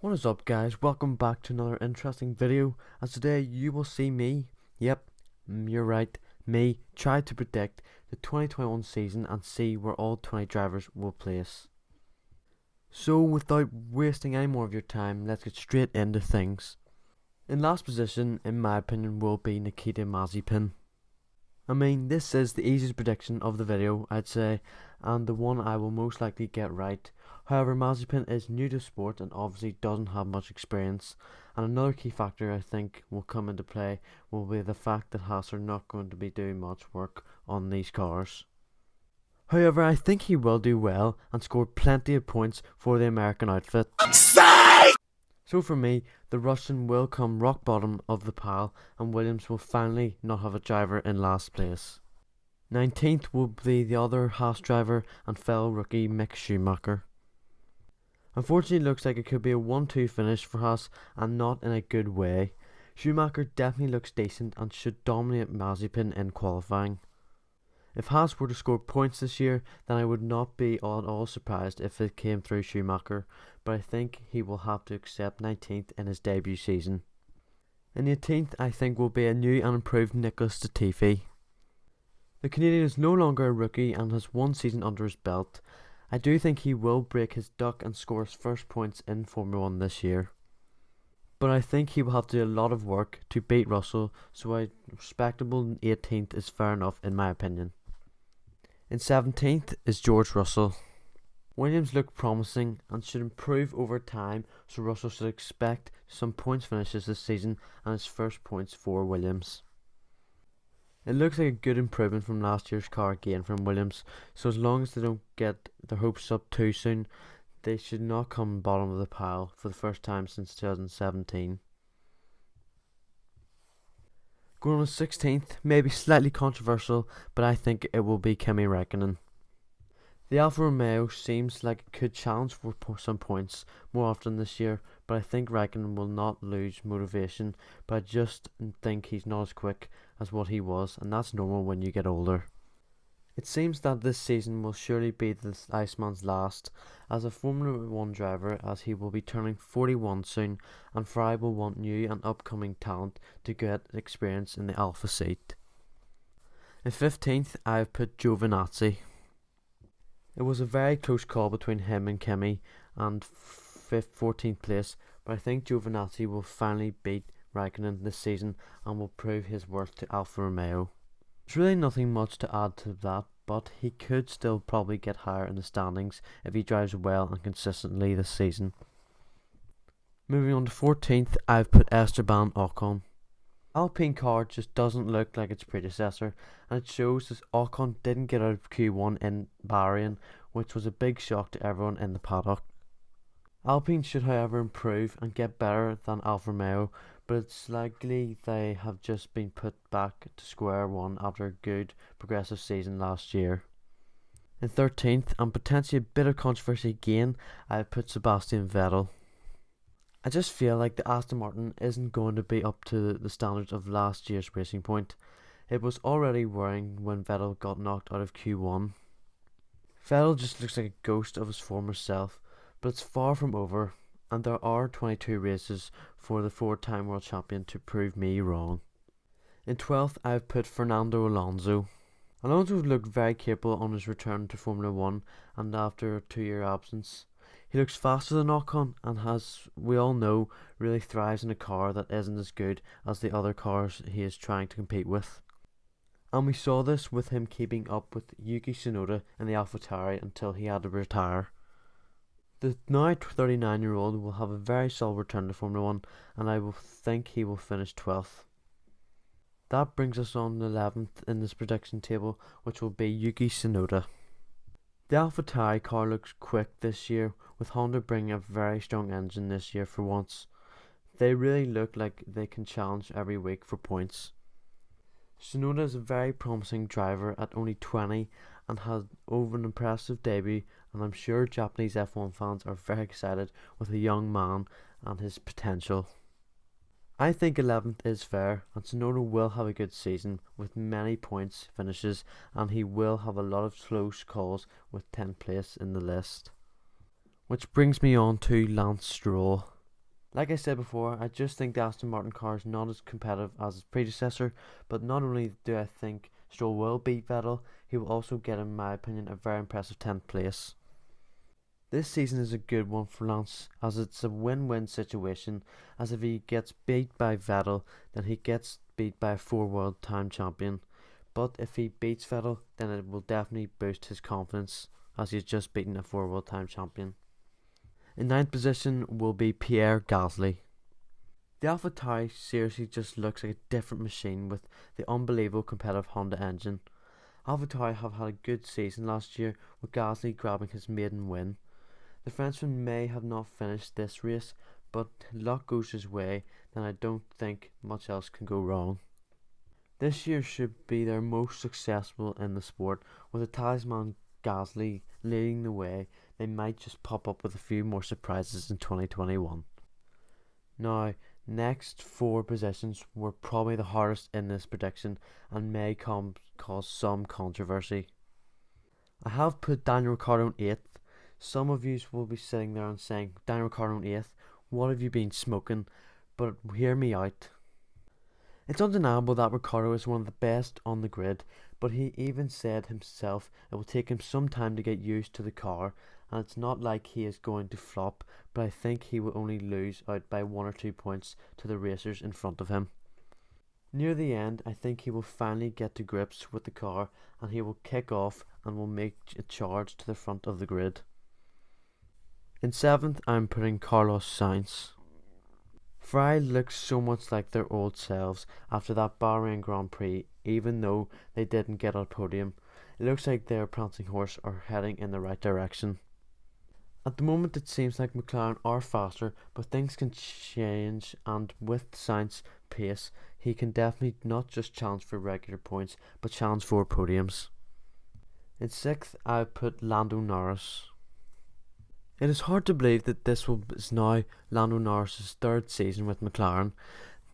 What is up, guys? Welcome back to another interesting video, as today you will see me, you're right, me, try to predict the 2021 season and see where all 20 drivers will place. So without wasting any more of your time, let's get straight into things. In last position, in my opinion, will be Nikita Mazepin. This is the easiest prediction of the video, I'd say, and the one I will most likely get right. However, Mazepin is new to sport and obviously doesn't have much experience, and another key factor I think will come into play will be the fact that Haas are not going to be doing much work on these cars. However, I think he will do well and score plenty of points for the American outfit. So for me, the Russian will come rock bottom of the pile and Williams will finally not have a driver in last place. 19th will be the other Haas driver and fellow rookie Mick Schumacher. Unfortunately, it looks like it could be a 1-2 finish for Haas and not in a good way. Schumacher definitely looks decent and should dominate Mazepin in qualifying. If Haas were to score points this year, then I would not be at all surprised if it came through Schumacher, but I think he will have to accept 19th in his debut season. In 18th, I think will be a new and improved Nicholas Latifi. The Canadian is no longer a rookie and has one season under his belt. I do think he will break his duck and score his first points in Formula 1 this year. But I think he will have to do a lot of work to beat Russell, so a respectable 18th is fair enough in my opinion. In 17th is George Russell. Williams look promising and should improve over time, so Russell should expect some points finishes this season and his first points for Williams. It looks like a good improvement from last year's car again from Williams, so as long as they don't get their hopes up too soon, they should not come bottom of the pile for the first time since 2017. Going on 16th, maybe slightly controversial, but I think it will be Kimi Räikkönen. The Alfa Romeo seems like it could challenge for some points more often this year, but I think Räikkönen will not lose motivation, but I just think he's not as quick as what he was, and that's normal when you get older. It seems that this season will surely be the Iceman's last as a Formula 1 driver, as he will be turning 41 soon, and Ferrari will want new and upcoming talent to get experience in the Alfa seat. In 15th, I have put Giovinazzi. It was a very close call between him and Kimi and 14th place, but I think Giovinazzi will finally beat Räikkönen this season and will prove his worth to Alfa Romeo. There's really nothing much to add to that, but he could still probably get higher in the standings if he drives well and consistently this season. Moving on to 14th, I've put Esteban Ocon. Alpine car just doesn't look like its predecessor, and it shows that Ocon didn't get out of Q1 in Bahrain, which was a big shock to everyone in the paddock. Alpine should however improve and get better than Alfa Romeo, but it's likely they have just been put back to square one after a good progressive season last year. In 13th, and potentially a bit of controversy again, I put Sebastian Vettel. I just feel like the Aston Martin isn't going to be up to the standards of last year's Racing Point. It was already worrying when Vettel got knocked out of Q1. Vettel just looks like a ghost of his former self, but it's far from over, and there are 22 races for the 4-time world champion to prove me wrong. In 12th, I have put Fernando Alonso. Alonso looked very capable on his return to Formula 1 and after a 2-year absence. He looks faster than Ocon and, as we all know, really thrives in a car that isn't as good as the other cars he is trying to compete with. And we saw this with him keeping up with Yuki Tsunoda in the AlphaTauri until he had to retire. The now 39-year-old will have a very solid return to Formula 1, and I will think he will finish 12th. That brings us on 11th in this prediction table, which will be Yuki Tsunoda. The AlphaTauri car looks quick this year, with Honda bringing a very strong engine this year for once. They really look like they can challenge every week for points. Tsunoda is a very promising driver at only 20 and had over an impressive debut, and I'm sure Japanese F1 fans are very excited with a young man and his potential. I think 11th is fair, and Tsunoda will have a good season with many points finishes, and he will have a lot of close calls with 10th place in the list. Which brings me on to Lance Stroll. Like I said before, I just think the Aston Martin car is not as competitive as its predecessor, but not only do I think Stroll will beat Vettel, he will also get, in my opinion, a very impressive 10th place. This season is a good one for Lance, as it's a win-win situation, as if he gets beat by Vettel, then he gets beat by a 4 world time champion. But if he beats Vettel, then it will definitely boost his confidence, as he's just beaten a 4 world time champion. In ninth position will be Pierre Gasly. The AlphaTauri seriously just looks like a different machine with the unbelievable competitive Honda engine. AlphaTauri have had a good season last year, with Gasly grabbing his maiden win. The Frenchman may have not finished this race, but luck goes his way, then I don't think much else can go wrong. This year should be their most successful in the sport, with the talisman Gasly leading the way. They might just pop up with a few more surprises in 2021. Now, next 4 positions were probably the hardest in this prediction and may cause some controversy. I have put Daniel Ricciardo in 8th. Some of you will be sitting there and saying, Daniel Ricciardo in 8th, what have you been smoking? But hear me out. It's undeniable that Ricciardo is one of the best on the grid, but he even said himself it will take him some time to get used to the car, and it's not like he is going to flop, but I think he will only lose out by 1 or 2 points to the racers in front of him. Near the end, I think he will finally get to grips with the car, and he will kick off and will make a charge to the front of the grid. In 7th, I'm putting Carlos Sainz. Ferrari looks so much like their old selves after that Bahrain Grand Prix, even though they didn't get on podium. It looks like their prancing horse are heading in the right direction. At the moment it seems like McLaren are faster, but things can change, and with Sainz's pace, he can definitely not just challenge for regular points, but challenge for podiums. In 6th, I've put Lando Norris. It is hard to believe that this is now Lando Norris' 3rd season with McLaren.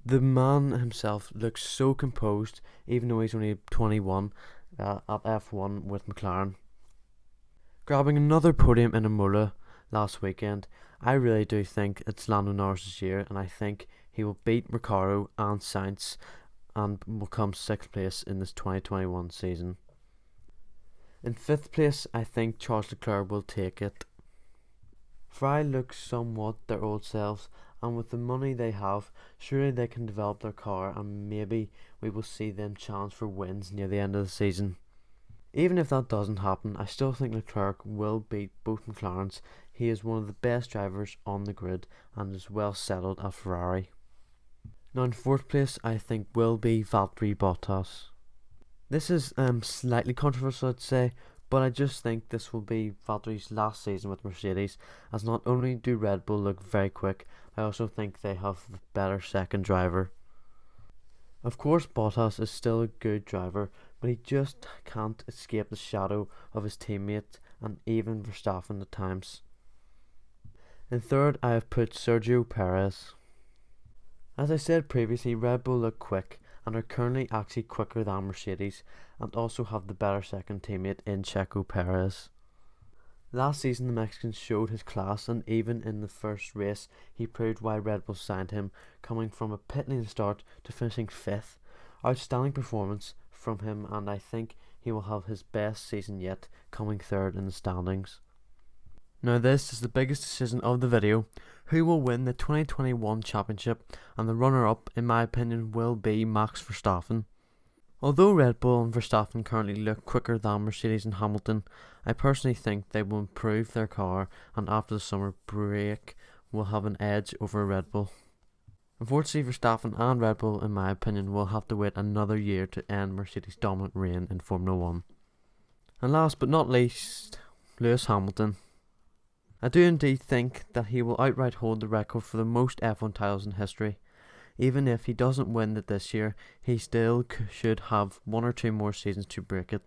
The man himself looks so composed, even though he's only 21 at F1 with McLaren. Grabbing another podium in Imola last weekend, I really do think it's Lando Norris' year, and I think he will beat Ricciardo and Sainz and will come 6th place in this 2021 season. In 5th place, I think Charles Leclerc will take it. Ferrari looks somewhat their old selves, and with the money they have, surely they can develop their car, and maybe we will see them challenge for wins near the end of the season. Even if that doesn't happen, I still think Leclerc will beat both McLarens. He is one of the best drivers on the grid and is well settled at Ferrari. Now in 4th place, I think will be Valtteri Bottas. This is slightly controversial, I'd say, but I just think this will be Valtteri's last season with Mercedes, as not only do Red Bull look very quick, I also think they have the better second driver. Of course Bottas is still a good driver, but he just can't escape the shadow of his teammate and even Verstappen at times. In 3rd, I have put Sergio Perez. As I said previously, Red Bull look quick and are currently actually quicker than Mercedes, and also have the better second teammate in Checo Perez. Last season the Mexican showed his class, and even in the first race he proved why Red Bull signed him, coming from a pit lane start to finishing 5th. Outstanding performance from him, and I think he will have his best season yet, coming 3rd in the standings. Now this is the biggest decision of the video. Who will win the 2021 championship? And the runner-up, in my opinion, will be Max Verstappen. Although Red Bull and Verstappen currently look quicker than Mercedes and Hamilton, I personally think they will improve their car, and after the summer break will have an edge over Red Bull. Unfortunately, Verstappen and Red Bull, in my opinion, will have to wait another year to end Mercedes' dominant reign in Formula 1. And last but not least, Lewis Hamilton. I do indeed think that he will outright hold the record for the most F1 titles in history. Even if he doesn't win it this year, he still should have 1 or 2 more seasons to break it.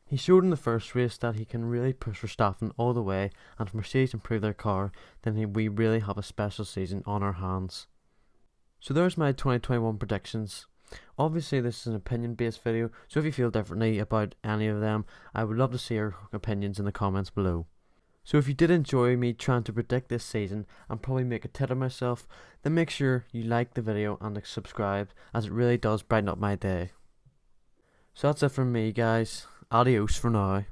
He showed in the first race that he can really push Verstappen all the way, and if Mercedes improve their car, then we really have a special season on our hands. So there's my 2021 predictions. Obviously this is an opinion based video, so if you feel differently about any of them, I would love to see your opinions in the comments below. So if you did enjoy me trying to predict this season and probably make a tit of myself, then make sure you like the video and subscribe, as it really does brighten up my day. So that's it from me, guys. Adios for now.